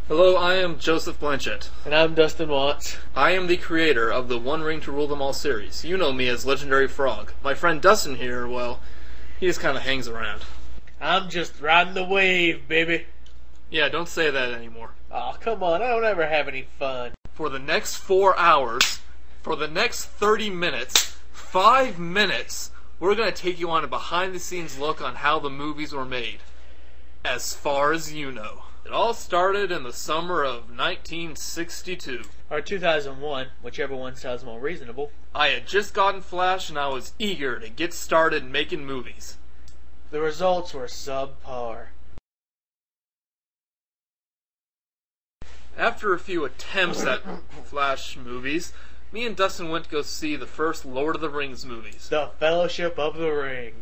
Hello, I am Joseph Blanchett. And I'm Dustin Watts. I am the creator of the One Ring to Rule Them All series. You know me as Legendary Frog. My friend Dustin here, well, he just kind of hangs around. I'm just riding the wave, baby. Yeah, don't say that anymore. Aw, come on, I don't ever have any fun. For the next 4 hours, for the next 30 minutes, 5 minutes, we're going to take you on a behind-the-scenes look on how the movies were made. As far as you know. It all started in the summer of 1962. Or 2001, whichever one sounds more reasonable. I had just gotten Flash and I was eager to get started making movies. The results were subpar. After a few attempts at Flash movies, me and Dustin went to go see the first Lord of the Rings movies. The Fellowship of the Ring.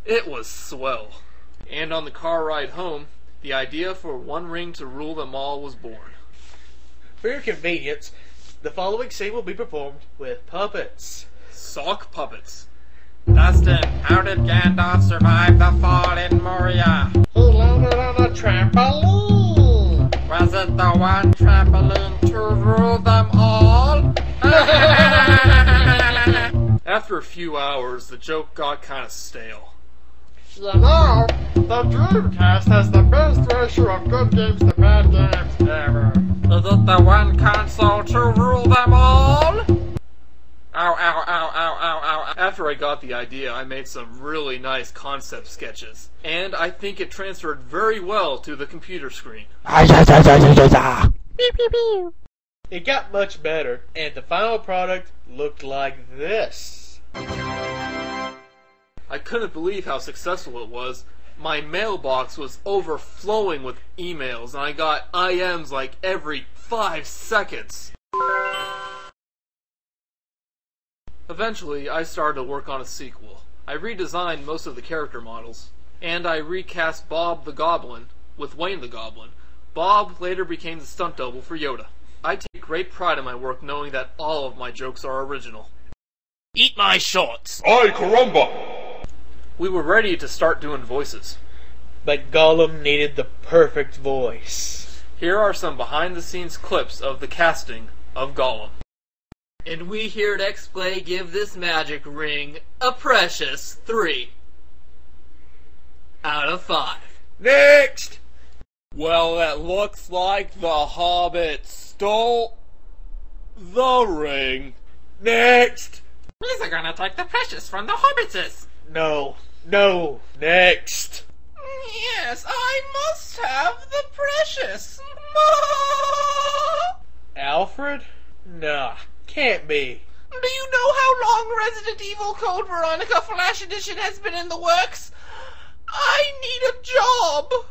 It was swell. And on the car ride home, the idea for One Ring to Rule Them All was born. For your convenience, the following scene will be performed with puppets. Sock puppets. Dustin, how did Gandalf survive the fall in Moria? He landed on a trampoline. Was it the one trampoline to rule them all? After a few hours, the joke got kind of stale. You know, the Dreamcast has the best ratio of good games to bad games ever. Is it the one console to rule them all? Ow, ow, ow, ow, ow, ow. After I got the idea, I made some really nice concept sketches, and I think it transferred very well to the computer screen. It got much better, and the final product looked like this. I couldn't believe how successful it was. My mailbox was overflowing with emails, and I got IMs like every 5 seconds. Eventually, I started to work on a sequel. I redesigned most of the character models, and I recast Bob the Goblin with Wayne the Goblin. Bob later became the stunt double for Yoda. I take great pride in my work knowing that all of my jokes are original. Eat my shorts! Ay, caramba! We were ready to start doing voices. But Gollum needed the perfect voice. Here are some behind-the-scenes clips of the casting of Gollum. And we here at X-Play give this magic ring a precious 3 out of 5. Next! Well, it looks like the Hobbit stole the ring. Next! He's gonna take the precious from the hobbitses. No. Next! Yes, I must have the precious. Alfred? Nah, can't be. Do you know how long Resident Evil Code Veronica Flash Edition has been in the works? I need a job.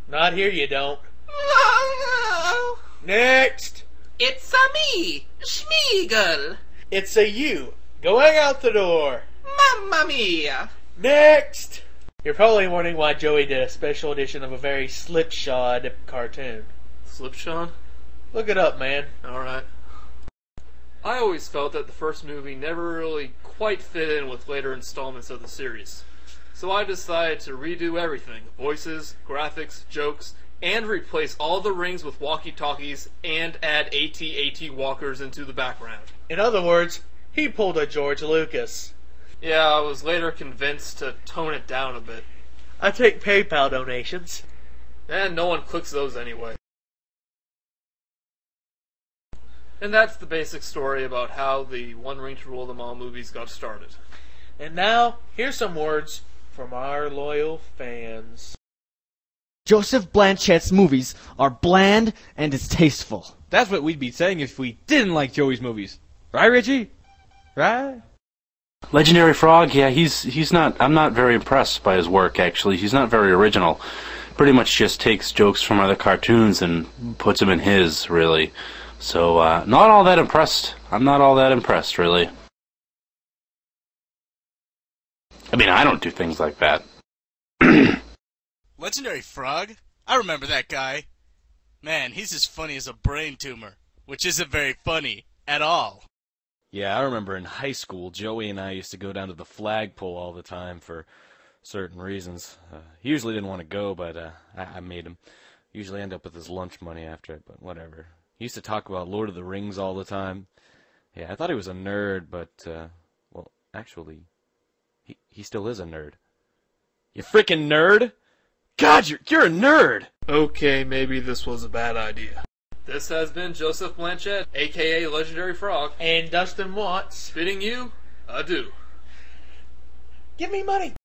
Not here you don't. No. Next! It's a me, Schmeagol. It's a you, going out the door. Mamma mia. Next! You're probably wondering why Joey did a special edition of a very slipshod cartoon. Slipshod? Look it up, man. Alright. I always felt that the first movie never really quite fit in with later installments of the series. So I decided to redo everything. Voices, graphics, jokes, and replace all the rings with walkie-talkies and add AT-AT walkers into the background. In other words, he pulled a George Lucas. Yeah, I was later convinced to tone it down a bit. I take PayPal donations. And no one clicks those anyway. And that's the basic story about how the One Ring to Rule Them All movies got started. And now, here's some words from our loyal fans. Joseph Blanchett's movies are bland and distasteful. That's what we'd be saying if we didn't like Joey's movies. Right, Richie? Right? Legendary Frog, yeah, he's not, I'm not very impressed by his work, actually. He's not very original. Pretty much just takes jokes from other cartoons and puts them in his, really. So, not all that impressed. I'm not all that impressed, really. I mean, I don't do things like that. Legendary Frog? I remember that guy. Man, he's as funny as a brain tumor, which isn't very funny at all. Yeah, I remember in high school, Joey and I used to go down to the flagpole all the time for certain reasons. He usually didn't want to go, but I made him. Usually end up with his lunch money after it, but whatever. He used to talk about Lord of the Rings all the time. Yeah, I thought he was a nerd, but, well, actually, he still is a nerd. You freaking nerd! God, you're a nerd! Okay, maybe this was a bad idea. This has been Joseph Blanchett, aka Legendary Frog, And Dustin Watts. bidding you adieu. Give me money!